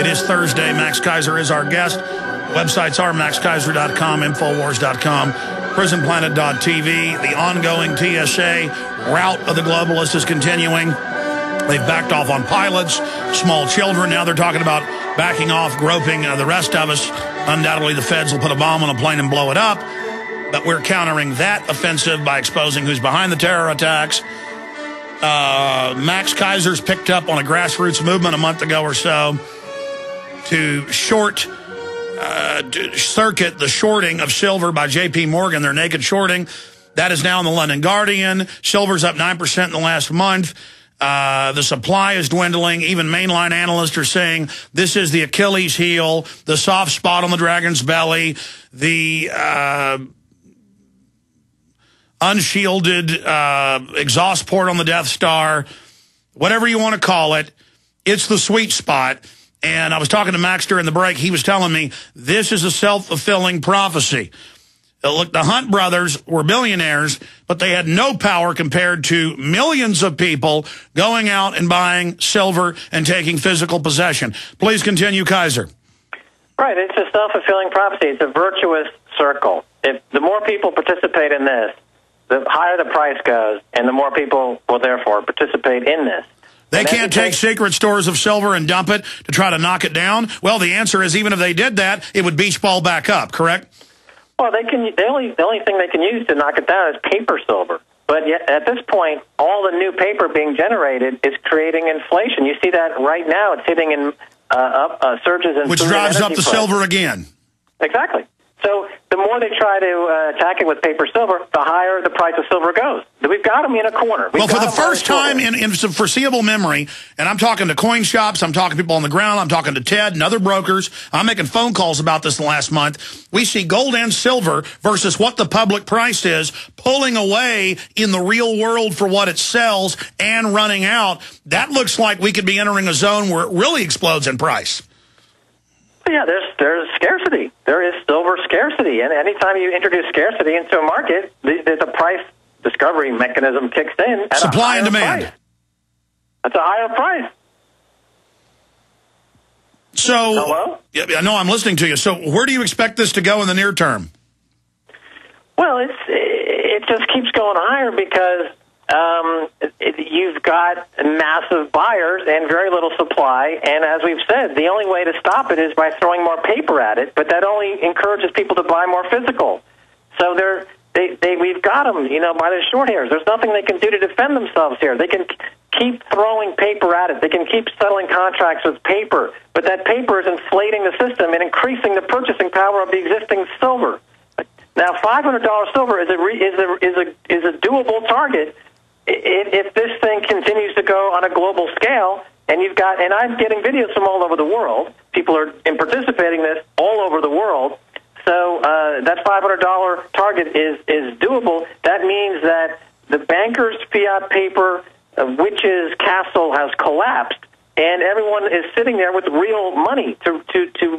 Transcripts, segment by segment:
It is Thursday. Max Keiser is our guest. Websites are maxkeiser.com, infowars.com, prisonplanet.tv. The ongoing TSA rout of the globalists is continuing. They've backed off on pilots, small children. Now they're talking about backing off, groping the rest of us. Undoubtedly, the feds will put a bomb on a plane and blow it up. But we're countering that offensive by exposing who's behind the terror attacks. Max Keiser's picked up on a grassroots movement a month ago or so to circuit the shorting of silver by J.P. Morgan, their naked shorting. That is now in the London Guardian. Silver's up 9% in the last month. The supply is dwindling. Even mainline analysts are saying this is the Achilles heel, the soft spot on the dragon's belly, the unshielded exhaust port on the Death Star, whatever you want to call it. It's the sweet spot. And I was talking to Max during the break. He was telling me this is a self-fulfilling prophecy. Look, the Hunt brothers were billionaires, but they had no power compared to millions of people going out and buying silver and taking physical possession. Please continue, Keiser. Right. It's a self-fulfilling prophecy. It's a virtuous circle. If the more people participate in this, the higher the price goes, and the more people will therefore participate in this. They can't take secret stores of silver and dump it to try to knock it down? Well, the answer is even if they did that, it would beach ball back up, correct? Well, they can. The only thing they can use to knock it down is paper silver. But yet, at this point, all the new paper being generated is creating inflation. You see that right now. It's hitting in surges in which drives up the silver again. Exactly. So the more they try to attack it with paper silver, the higher the price of silver goes. We've got them in a corner. Well, for the first time in some foreseeable memory, and I'm talking to coin shops, I'm talking to people on the ground, I'm talking to Ted and other brokers, I'm making phone calls about this in the last month, we see gold and silver versus what the public price is pulling away in the real world for what it sells and running out. That looks like we could be entering a zone where it really explodes in price. Yeah, there's scarcity. There is silver scarcity, and anytime you introduce scarcity into a market, the price discovery mechanism kicks in. At supply and demand. Price. That's a higher price. So, hello? Yeah, no, I'm listening to you. So, where do you expect this to go in the near term? Well, it just keeps going higher because you've got massive buyers and very little supply, and as we've said, the only way to stop it is by throwing more paper at it, but that only encourages people to buy more physical. So we've got them, by the short hairs. There's nothing they can do to defend themselves here. They can keep throwing paper at it. They can keep settling contracts with paper, but that paper is inflating the system and increasing the purchasing power of the existing silver. Now, $500 silver is a doable target if this thing continues to go on a global scale, and I'm getting videos from all over the world. People are participating in this all over the world. So that $500 target is doable. That means that the bankers' fiat paper witch's castle has collapsed, and everyone is sitting there with real money to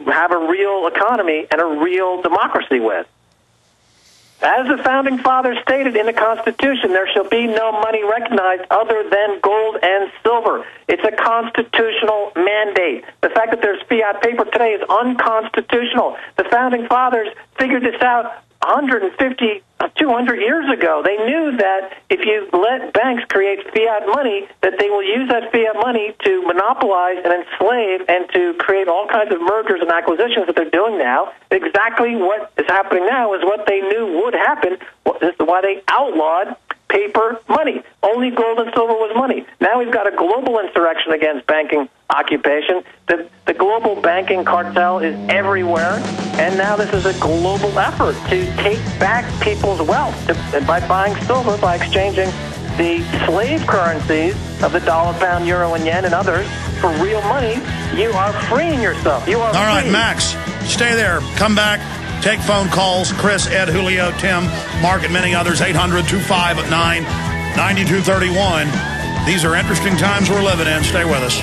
have a real economy and a real democracy with. As the Founding Fathers stated in the Constitution, there shall be no money recognized other than gold and silver. It's a constitutional mandate. The fact that there's fiat paper today is unconstitutional. The Founding Fathers figured this out 150, 200 years ago. They knew that if you let banks create fiat money, that they will use that fiat money to monopolize and enslave and to create all kinds of mergers and acquisitions that they're doing now. Exactly what is happening now is what they knew would happen. This is why they outlawed paper money. Only gold and silver was money. Now we've got a global insurrection against banking occupation. The global banking cartel is everywhere, and now this is a global effort to take back people's wealth by buying silver, by exchanging the slave currencies of the dollar, pound, euro, and yen and others for real money. You are freeing yourself. You are all right, Max, stay there. Come back. Take phone calls. Chris, Ed, Julio, Tim, Mark, and many others. 800-259-9231. These are interesting times we're living in. Stay with us.